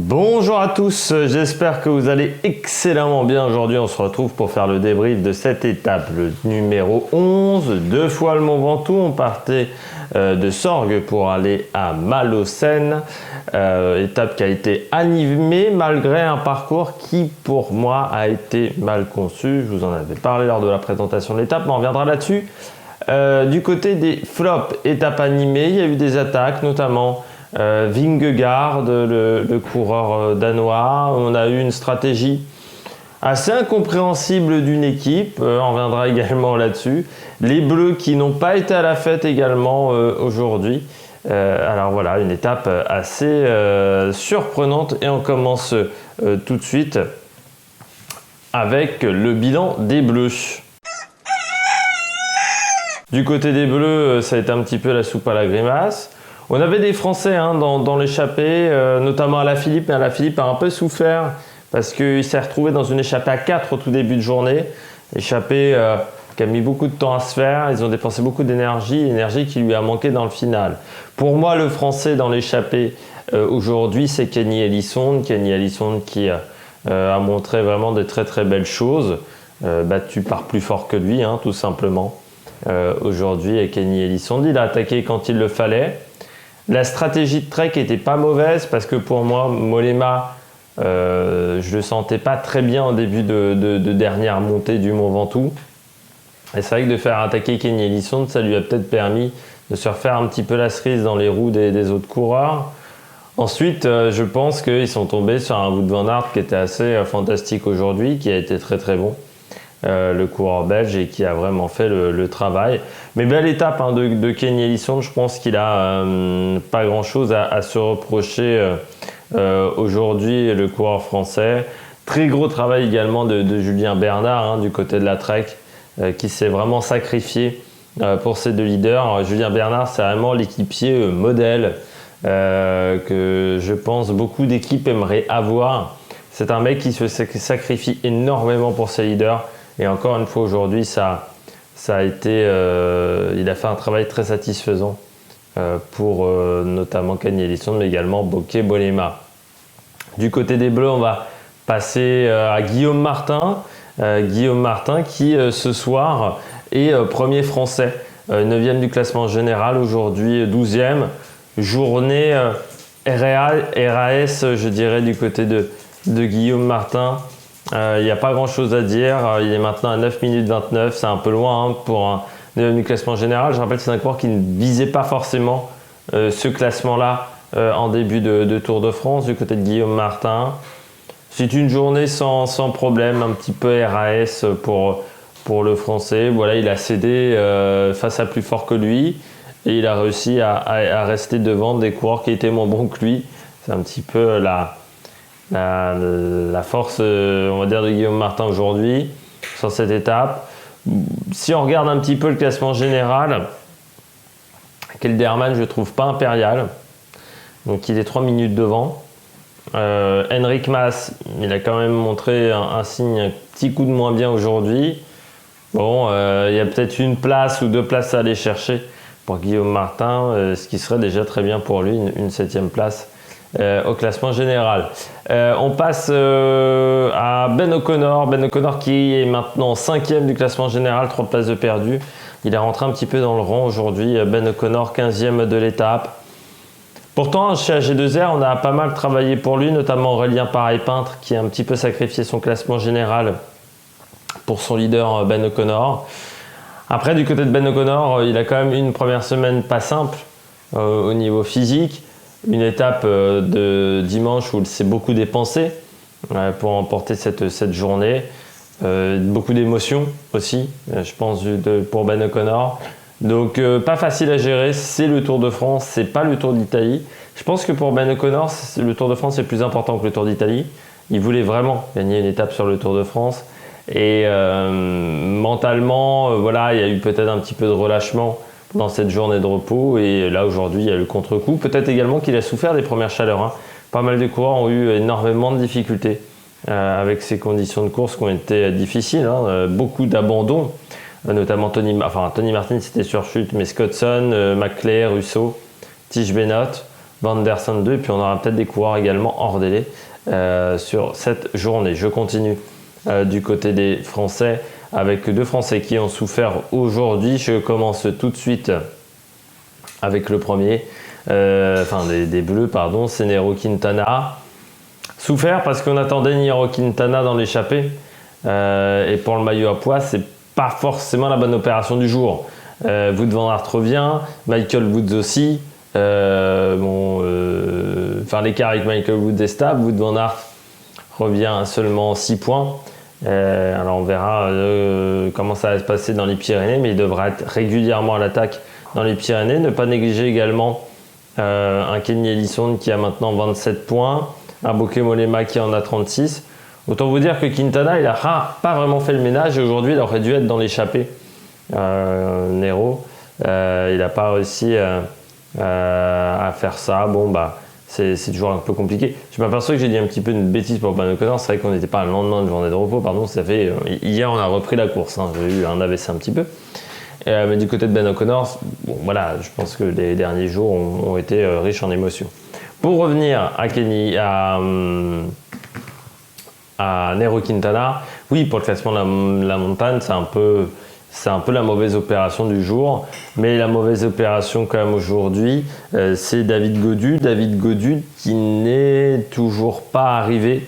Bonjour à tous, j'espère que vous allez excellemment bien. Aujourd'hui, on se retrouve pour faire le débrief de cette étape, le numéro 11, deux fois le Mont Ventoux. On partait de Sorgues pour aller à Malaucène, étape qui a été animée malgré un parcours qui, pour moi, a été mal conçu. Je vous en avais parlé lors de la présentation de l'étape, mais on reviendra là-dessus. Du côté des flops, étape animée, il y a eu des attaques, notamment Vingegaard, le coureur danois. On a eu une stratégie assez incompréhensible d'une équipe, on reviendra également là-dessus. Les Bleus qui n'ont pas été à la fête également aujourd'hui. Alors voilà, une étape assez surprenante et on commence tout de suite avec le bilan des Bleus. Du côté des Bleus, ça a été un petit peu la soupe à la grimace. On avait des Français dans l'échappée, notamment Alaphilippe, mais Alaphilippe a un peu souffert parce qu'il s'est retrouvé dans une échappée à 4 au tout début de journée. Échappée qui a mis beaucoup de temps à se faire, ils ont dépensé beaucoup d'énergie, énergie qui lui a manqué dans le final. Pour moi, le Français dans l'échappée aujourd'hui, c'est Kenny Elissonde. Kenny Elissonde qui a montré vraiment de très très belles choses, battu par plus fort que lui, tout simplement. Aujourd'hui, Kenny Elissonde, il a attaqué quand il le fallait. La stratégie de Trek n'était pas mauvaise parce que pour moi, Mollema, je le sentais pas très bien au début de dernière montée du Mont Ventoux. Et c'est vrai que de faire attaquer Kenny Elissonde, ça lui a peut-être permis de se refaire un petit peu la cerise dans les roues des autres coureurs. Ensuite, je pense qu'ils sont tombés sur un Wout van Aert qui était assez fantastique aujourd'hui, qui a été très très bon. Le coureur belge et qui a vraiment fait le travail. Mais belle étape de Kenny Elissonde, je pense qu'il a pas grand chose à se reprocher aujourd'hui, le coureur français. Très gros travail également de Julien Bernard du côté de la Trek qui s'est vraiment sacrifié pour ces deux leaders. Alors, Julien Bernard, c'est vraiment l'équipier modèle que je pense beaucoup d'équipes aimeraient avoir. C'est un mec qui se sacrifie énormément pour ses leaders. Et encore une fois aujourd'hui, ça a été, il a fait un travail très satisfaisant pour notamment Kenny Elissonde, mais également Bokeh Mollema. Du côté des Bleus, on va passer à Guillaume Martin. Guillaume Martin qui ce soir est premier français, 9e du classement général, aujourd'hui 12e. Journée RAS, je dirais, du côté de Guillaume Martin. Il n'y a pas grand chose à dire, il est maintenant à 9 minutes 29, c'est un peu loin pour un 9e du classement général. Je rappelle que c'est un coureur qui ne visait pas forcément ce classement-là en début de Tour de France du côté de Guillaume Martin. C'est une journée sans problème, un petit peu RAS pour le Français. Voilà, il a cédé face à plus fort que lui et il a réussi à rester devant des coureurs qui étaient moins bons que lui. C'est un petit peu la force, on va dire, de Guillaume Martin aujourd'hui sur cette étape. Si on regarde un petit peu le classement général, Kelderman, je ne trouve pas impérial, donc il est 3 minutes devant. Enric Mas, il a quand même montré un signe, un petit coup de moins bien aujourd'hui. Bon, il y a peut-être une place ou deux places à aller chercher pour Guillaume Martin, ce qui serait déjà très bien pour lui, une 7e place au classement général. On passe à Ben O'Connor. Ben O'Connor qui est maintenant 5e du classement général, 3 places de perdu. Il est rentré un petit peu dans le rang aujourd'hui. Ben O'Connor, 15e de l'étape. Pourtant, chez AG2R, on a pas mal travaillé pour lui, notamment Aurélien Pareil-Peintre qui a un petit peu sacrifié son classement général pour son leader Ben O'Connor. Après, du côté de Ben O'Connor, il a quand même eu une première semaine pas simple au niveau physique. Une étape de dimanche où il s'est beaucoup dépensé pour remporter cette journée. Beaucoup d'émotions aussi, je pense, pour Ben O'Connor. Donc pas facile à gérer, c'est le Tour de France, c'est pas le Tour d'Italie. Je pense que pour Ben O'Connor, le Tour de France est plus important que le Tour d'Italie. Il voulait vraiment gagner une étape sur le Tour de France. Et mentalement, voilà, il y a eu peut-être un petit peu de relâchement dans cette journée de repos. Et là, aujourd'hui, il y a le contre-coup. Peut-être également qu'il a souffert des premières chaleurs. Pas mal de coureurs ont eu énormément de difficultés avec ces conditions de course qui ont été difficiles. Beaucoup d'abandons. Notamment Tony Martin, c'était sur chute, mais Scottson, Maclay, Russo, Tige Benoît Van der Sande 2, et puis on aura peut-être des coureurs également hors délai sur cette journée. Je continue du côté des Français avec 2 Français qui ont souffert aujourd'hui. Je commence tout de suite avec le premier, des Bleus, pardon, c'est Nairo Quintana. Souffert parce qu'on attendait Nairo Quintana dans l'échappée, et pour le maillot à pois, c'est pas forcément la bonne opération du jour. Wout van Aert revient, Michael Woods aussi. L'écart avec Michael Woods est stable. Wout van Aert revient à seulement 6 points. Alors on verra comment ça va se passer dans les Pyrénées, mais il devra être régulièrement à l'attaque dans les Pyrénées. Ne pas négliger également un Kenny Ellison qui a maintenant 27 points, un Bauke Mollema qui en a 36. Autant vous dire que Quintana, il n'a pas vraiment fait le ménage et aujourd'hui il aurait dû être dans l'échappée. Nairo, il n'a pas réussi à faire ça. C'est toujours un peu compliqué. Je m'aperçois que j'ai dit un petit peu une bêtise pour Ben O'Connor. C'est vrai qu'on n'était pas le lendemain de journée de repos. Pardon, hier on a repris la course. J'ai eu un AVC un petit peu. Mais du côté de Ben O'Connor, je pense que les derniers jours ont été riches en émotions. Pour revenir à Nairo Quintana, oui, pour le classement de la montagne, c'est un peu la mauvaise opération du jour. Mais la mauvaise opération quand même aujourd'hui, c'est David Gaudu. David Gaudu qui n'est toujours pas arrivé.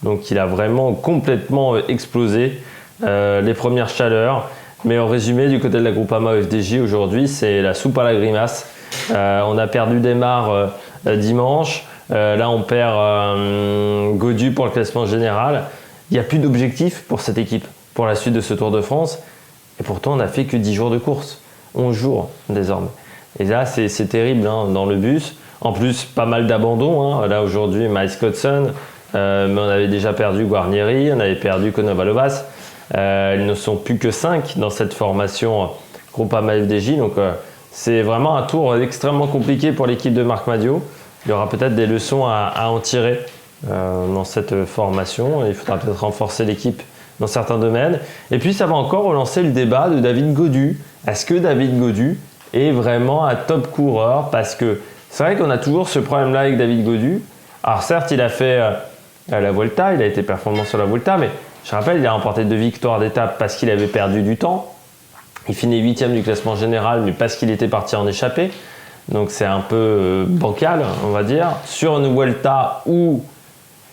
Donc il a vraiment complètement explosé les premières chaleurs. Mais en résumé, du côté de la Groupama FDJ aujourd'hui, c'est la soupe à la grimace. On a perdu Desmar dimanche. Là, on perd Gaudu pour le classement général. Il n'y a plus d'objectif pour cette équipe, pour la suite de ce Tour de France. Et pourtant, on n'a fait que 10 jours de course. 11 jours désormais. Et là, c'est terrible dans le bus. En plus, pas mal d'abandons. Là, aujourd'hui, Miles Cotson. Mais on avait déjà perdu Guarnieri, on avait perdu Konovalovas. Ils ne sont plus que 5 dans cette formation Groupama FDJ. Donc, c'est vraiment un tour extrêmement compliqué pour l'équipe de Marc Madiot. Il y aura peut-être des leçons à en tirer dans cette formation. Il faudra peut-être renforcer l'équipe dans certains domaines. Et puis, ça va encore relancer le débat de David Gaudu. Est-ce que David Gaudu est vraiment un top coureur? Parce que c'est vrai qu'on a toujours ce problème-là avec David Gaudu. Alors certes, il a fait la Vuelta, il a été performant sur la Vuelta, mais je rappelle, il a remporté 2 victoires d'étape parce qu'il avait perdu du temps. Il finit 8e du classement général, mais parce qu'il était parti en échappée. Donc c'est un peu bancal, on va dire. Sur une Vuelta où,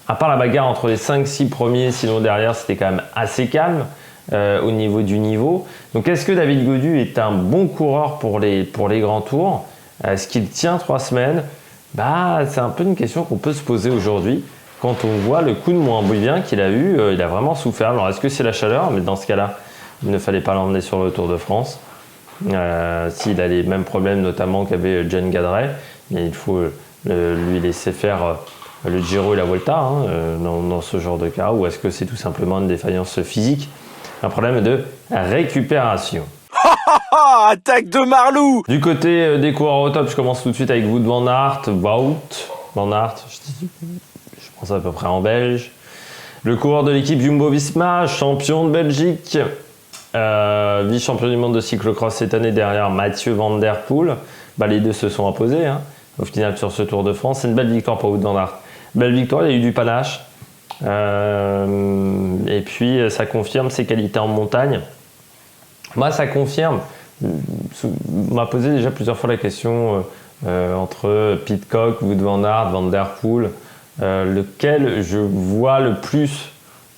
à part la bagarre entre les 5-6 premiers, sinon derrière c'était quand même assez calme au niveau du niveau. Donc est-ce que David Gaudu est un bon coureur pour les grands tours? Est-ce qu'il tient 3 semaines? C'est un peu une question qu'on peut se poser aujourd'hui. Quand on voit le coup de moins bien qu'il a eu, il a vraiment souffert. Alors est-ce que c'est la chaleur? Mais dans ce cas-là, il ne fallait pas l'emmener sur le Tour de France. S'il a les mêmes problèmes notamment qu'avait John Gadret, il faut lui laisser faire le Giro et la Volta dans ce genre de cas, ou est-ce que c'est tout simplement une défaillance physique, un problème de récupération? Attaque de Marlou! Du côté des coureurs au top, je commence tout de suite avec Wout van Aert, je pense à peu près en belge. Le coureur de l'équipe Jumbo-Visma, champion de Belgique, vice-champion du monde de cyclocross cette année derrière Mathieu Van Der Poel. Les deux se sont imposés au final sur ce Tour de France. C'est une belle victoire pour Wout van Aert. Belle victoire, il y a eu du panache. Et puis ça confirme ses qualités en montagne. Moi, ça confirme. On m'a posé déjà plusieurs fois la question entre Pidcock, Wout van Aert, Van Der Poel, lequel je vois le plus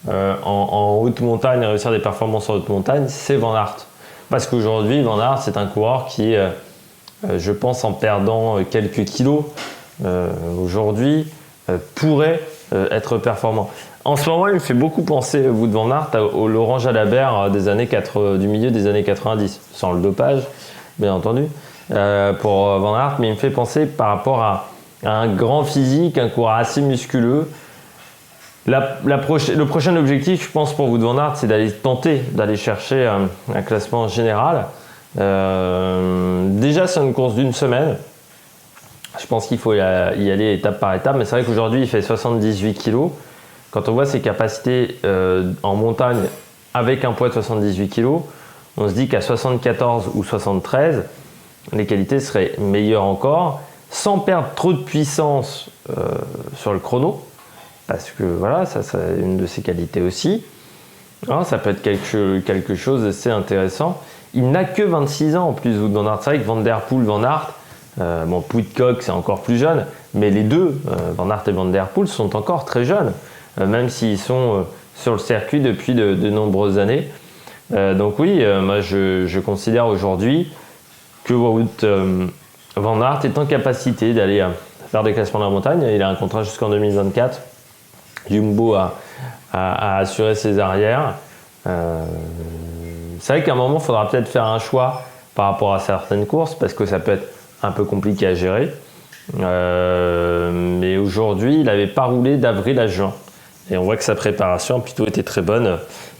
en haute montagne, réussir des performances en haute montagne, c'est Van Aert. Parce qu'aujourd'hui, Van Aert, c'est un coureur qui, je pense, en perdant quelques kilos aujourd'hui, pourrait être performant. En ce moment, il me fait beaucoup penser, Wout van Aert, au Laurent Jalabert du milieu des années 90, sans le dopage, bien entendu, pour Van Aert, mais il me fait penser par rapport à un grand physique, un coureur assez musculeux. Le prochain objectif, je pense, pour Wout van Aert, c'est d'aller chercher un classement général. Déjà, c'est une course d'une semaine. Je pense qu'il faut y aller étape par étape, mais c'est vrai qu'aujourd'hui, il fait 78 kg. Quand on voit ses capacités en montagne avec un poids de 78 kg, on se dit qu'à 74 ou 73, les qualités seraient meilleures encore. sans perdre trop de puissance sur le chrono, parce que voilà, ça c'est une de ses qualités aussi. Alors, ça peut être quelque chose d'assez intéressant. Il n'a que 26 ans en plus, Wout van Aert. C'est vrai que Van Der Poel, Van Aert, bon, Pidcock c'est encore plus jeune, mais les deux, Van Aert et Van Der Poel, sont encore très jeunes, même s'ils sont sur le circuit depuis de nombreuses années. Donc oui, moi je considère aujourd'hui que Wout van Aert est en capacité d'aller faire des classements de la montagne. Il a un contrat jusqu'en 2024. Jumbo a assuré ses arrières. C'est vrai qu'à un moment, il faudra peut-être faire un choix par rapport à certaines courses parce que ça peut être un peu compliqué à gérer. Mais aujourd'hui, il n'avait pas roulé d'avril à juin. Et on voit que sa préparation a plutôt été très bonne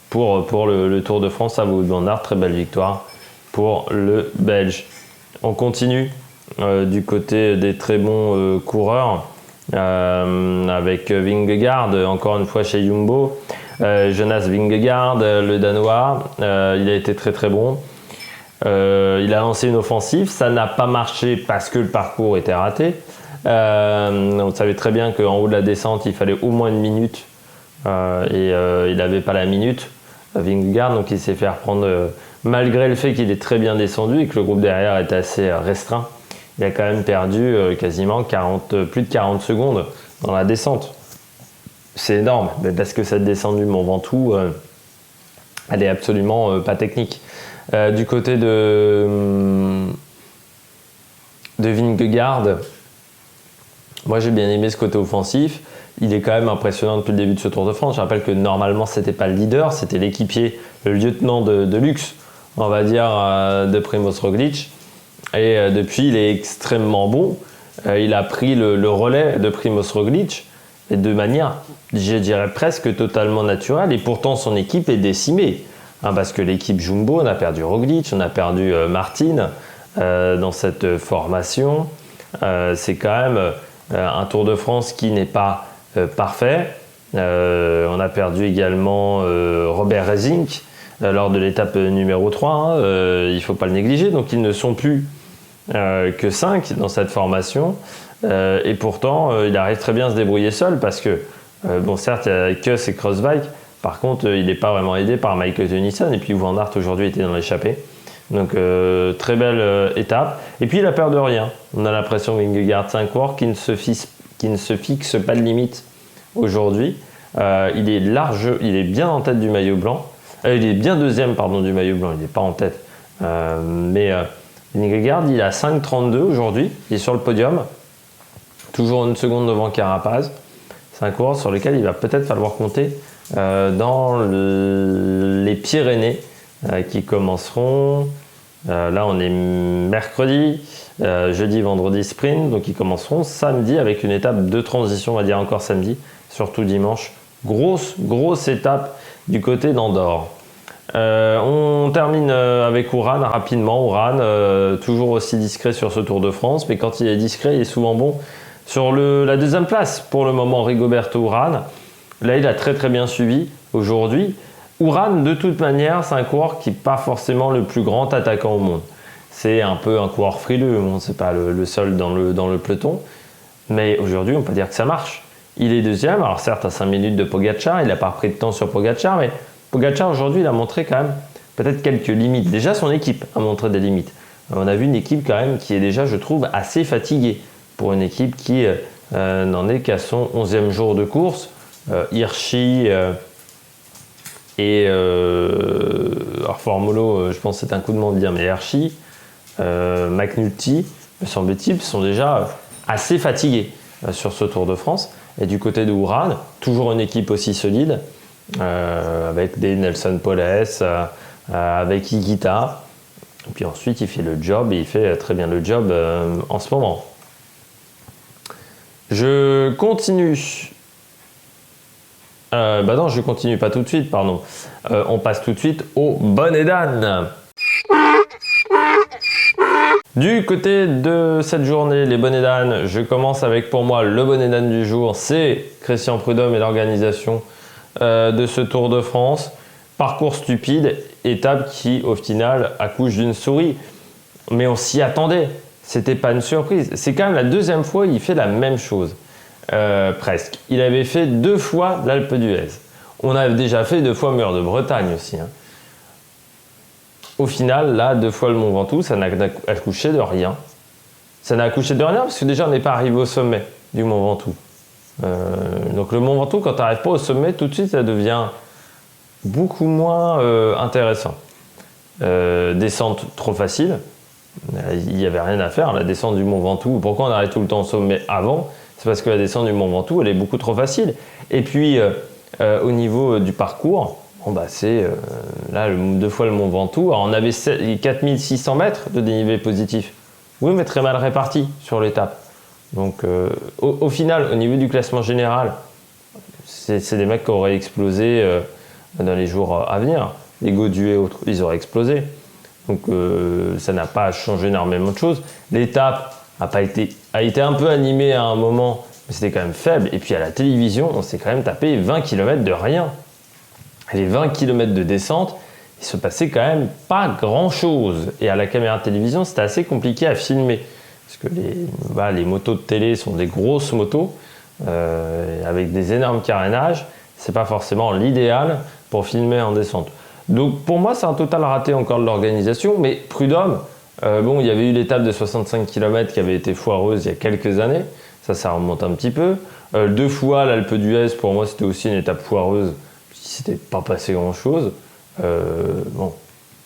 pour le Tour de France à Wout van Aert. Très belle victoire pour le Belge. On continue du côté des très bons coureurs. Avec Vingegaard, encore une fois chez Jumbo. Jonas Vingegaard, le Danois, il a été très très bon. Il a lancé une offensive, ça n'a pas marché parce que le parcours était raté. On savait très bien qu'en haut de la descente, il fallait au moins une minute et il n'avait pas la minute, Vingegaard, donc il s'est fait reprendre malgré le fait qu'il est très bien descendu et que le groupe derrière était assez restreint. Il a quand même perdu quasiment plus de 40 secondes dans la descente. C'est énorme, parce que cette descente du Mont Ventoux, elle est absolument pas technique. Du côté de Vingegaard, moi j'ai bien aimé ce côté offensif. Il est quand même impressionnant depuis le début de ce Tour de France. Je rappelle que normalement c'était pas le leader, c'était l'équipier, le lieutenant de luxe, on va dire, de Primož Roglič. Et depuis, il est extrêmement bon. Il a pris le relais de Primož Roglič et de manière, je dirais, presque totalement naturelle. Et pourtant, son équipe est décimée. Parce que l'équipe Jumbo, on a perdu Roglič, on a perdu Martin dans cette formation. C'est quand même un Tour de France qui n'est pas parfait. On a perdu également Robert Resink lors de l'étape numéro 3. Il ne faut pas le négliger. Donc, ils ne sont plus que 5 dans cette formation et pourtant il arrive très bien à se débrouiller seul parce que bon, certes il y a Kuss et Crossbike, par contre il n'est pas vraiment aidé par Michael Tennyson et puis Van Aert aujourd'hui était dans l'échappée, donc très belle étape. Et puis il a peur de rien, on a l'impression que Vingegaard c'est un coureur qui ne se fixe pas de limite aujourd'hui. Il est bien en tête du maillot blanc, il est bien deuxième du maillot blanc, il n'est pas en tête, mais Vingegaard, il a 5,32 aujourd'hui, il est sur le podium, toujours une seconde devant Carapaz. C'est un coureur sur lequel il va peut-être falloir compter dans les Pyrénées qui commenceront, là on est mercredi, jeudi, vendredi sprint, donc ils commenceront samedi avec une étape de transition, on va dire encore samedi, surtout dimanche. Grosse étape du côté d'Andorre. On termine avec Uran rapidement. Uran, toujours aussi discret sur ce Tour de France, mais quand il est discret, il est souvent bon sur la deuxième place. Pour le moment, Rigoberto Uran. Là, il a très très bien suivi aujourd'hui. Uran, de toute manière, c'est un coureur qui n'est pas forcément le plus grand attaquant au monde. C'est un peu un coureur frileux, bon, c'est pas le seul dans le peloton. Mais aujourd'hui, on peut dire que ça marche. Il est deuxième, alors certes à 5 minutes de Pogačar, il n'a pas pris de temps sur Pogačar, mais Pogačar aujourd'hui il a montré quand même peut-être quelques limites. Déjà son équipe a montré des limites. On a vu une équipe quand même qui est déjà, je trouve, assez fatiguée pour une équipe qui n'en est qu'à son 11e jour de course. Hirschi et Formolo, je pense que c'est un coup de main de dire, mais Hirschi, McNulty, me semble-t-il, sont déjà assez fatigués sur ce Tour de France. Et du côté de Uran, toujours une équipe aussi solide, avec des Nelson Poles, avec Higuita. Et puis ensuite, il fait le job, et il fait très bien le job en ce moment. Je continue. Non, je continue pas tout de suite, pardon. On passe tout de suite au Bonnet-d'Âne. Du côté de cette journée, les bonnets d'âne, je commence avec pour moi le bonnet d'âne du jour, c'est Christian Prudhomme et l'organisation de ce Tour de France. Parcours stupide, étape qui au final accouche d'une souris. Mais on s'y attendait. c'était pas une surprise. C'est quand même la deuxième fois il fait la même chose, presque. Il avait fait 2 fois l'Alpe d'Huez. On avait déjà fait 2 fois Mur de Bretagne aussi. Hein. Au final, là, 2 fois le Mont Ventoux, ça n'a accouché de rien. Ça n'a accouché de rien parce que déjà, on n'est pas arrivé au sommet du Mont Ventoux. Donc le Mont Ventoux, quand tu n'arrives pas au sommet, tout de suite, ça devient beaucoup moins intéressant. Descente trop facile. Il n'y avait rien à faire. La descente du Mont Ventoux, pourquoi on arrive tout le temps au sommet avant? C'est parce que la descente du Mont Ventoux, elle est beaucoup trop facile. Et puis, au niveau du parcours, bon, bah, c'est là 2 fois le Mont Ventoux. Alors, on avait 4600 mètres de dénivelé positif. Oui, mais très mal réparti sur l'étape. Donc, au final, au niveau du classement général, c'est des mecs qui auraient explosé dans les jours à venir. Les Gaudu et autres, ils auraient explosé. Donc, ça n'a pas changé énormément de choses. L'étape a été un peu animée à un moment, mais c'était quand même faible. Et puis, à la télévision, on s'est quand même tapé 20 km de rien. Les 20 km de descente, il se passait quand même pas grand-chose. Et à la caméra de télévision, c'était assez compliqué à filmer. Parce que les motos de télé sont des grosses motos, avec des énormes carénages. C'est pas forcément l'idéal pour filmer en descente. Donc pour moi, c'est un total raté encore de l'organisation. Mais prud'homme, il y avait eu l'étape de 65 km qui avait été foireuse il y a quelques années. Ça remonte un petit peu. 2 fois l'Alpe d'Huez, pour moi, c'était aussi une étape foireuse. C'était pas passé grand-chose.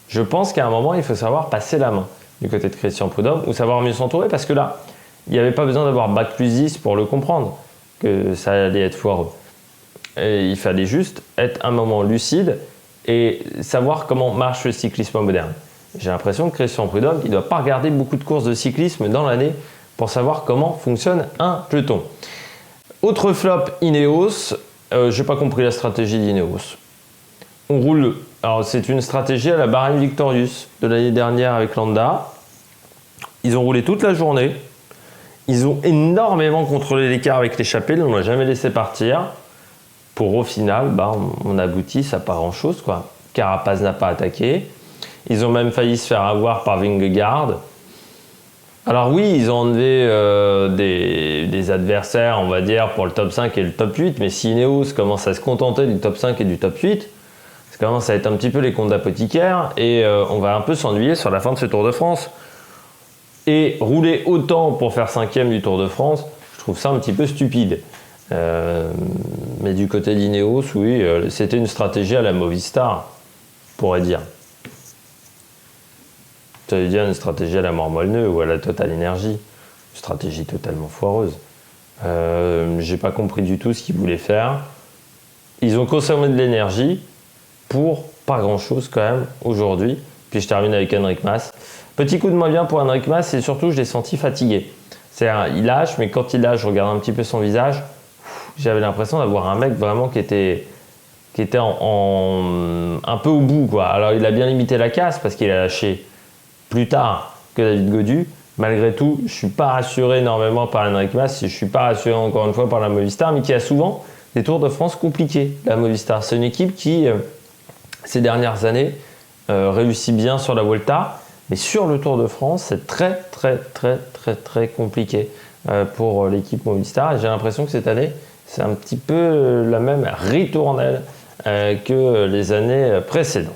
Je pense qu'à un moment, il faut savoir passer la main du côté de Christian Prudhomme ou savoir mieux s'entourer parce que là, il n'y avait pas besoin d'avoir bac plus 10 pour le comprendre que ça allait être foireux. Et il fallait juste être un moment lucide et savoir comment marche le cyclisme moderne. J'ai l'impression que Christian Prudhomme, il ne doit pas regarder beaucoup de courses de cyclisme dans l'année pour savoir comment fonctionne un peloton. Autre flop, Ineos. J'ai pas compris la stratégie d'Ineos. On roule. Alors c'est une stratégie à la Bahrain Victorious de l'année dernière avec Landa. Ils ont roulé toute la journée. Ils ont énormément contrôlé l'écart avec l'échappée. Ils ne l'ont jamais laissé partir. Pour au final, on aboutit à pas grand chose quoi. Carapaz n'a pas attaqué. Ils ont même failli se faire avoir par Vingegaard. Alors oui, ils ont enlevé des adversaires, on va dire, pour le top 5 et le top 8, mais si Ineos commence à se contenter du top 5 et du top 8, ça commence à être un petit peu les comptes d'apothicaire et on va un peu s'ennuyer sur la fin de ce Tour de France. Et rouler autant pour faire 5e du Tour de France, je trouve ça un petit peu stupide. Mais du côté d'Ineos, oui, c'était une stratégie à la Movistar, on pourrait dire. Ça veut dire une stratégie à la Mort-Molyneux ou à la Total Energy. Une stratégie totalement foireuse. J'ai pas compris du tout ce qu'ils voulaient faire. Ils ont consommé de l'énergie pour pas grand-chose quand même aujourd'hui. Puis je termine avec Enric Mas. Petit coup de moins bien pour Enric Mas, et surtout je l'ai senti fatigué. C'est-à-dire, il lâche, mais quand il lâche, je regarde un petit peu son visage, j'avais l'impression d'avoir un mec vraiment qui était un peu au bout, quoi. Alors il a bien limité la casse parce qu'il a lâché plus tard que David Gaudu. Malgré tout, je ne suis pas rassuré énormément par Enric Mas, je ne suis pas rassuré encore une fois par la Movistar, mais qui a souvent des Tours de France compliqués, la Movistar. C'est une équipe qui, ces dernières années, réussit bien sur la Vuelta, mais sur le Tour de France, c'est très très compliqué pour l'équipe Movistar. Et j'ai l'impression que cette année, c'est un petit peu la même ritournelle que les années précédentes.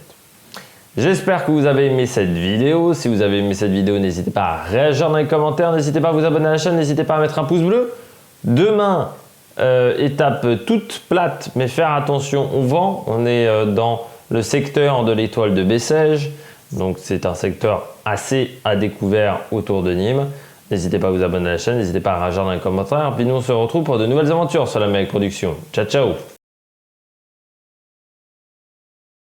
J'espère que vous avez aimé cette vidéo. Si vous avez aimé cette vidéo, n'hésitez pas à réagir dans les commentaires, n'hésitez pas à vous abonner à la chaîne, n'hésitez pas à mettre un pouce bleu. Demain, étape toute plate, mais faire attention au vent. On est dans le secteur de l'étoile de Bessèges, donc c'est un secteur assez à découvert autour de Nîmes. N'hésitez pas à vous abonner à la chaîne, n'hésitez pas à réagir dans les commentaires. Puis nous, on se retrouve pour de nouvelles aventures sur la Mec Production. Ciao, ciao!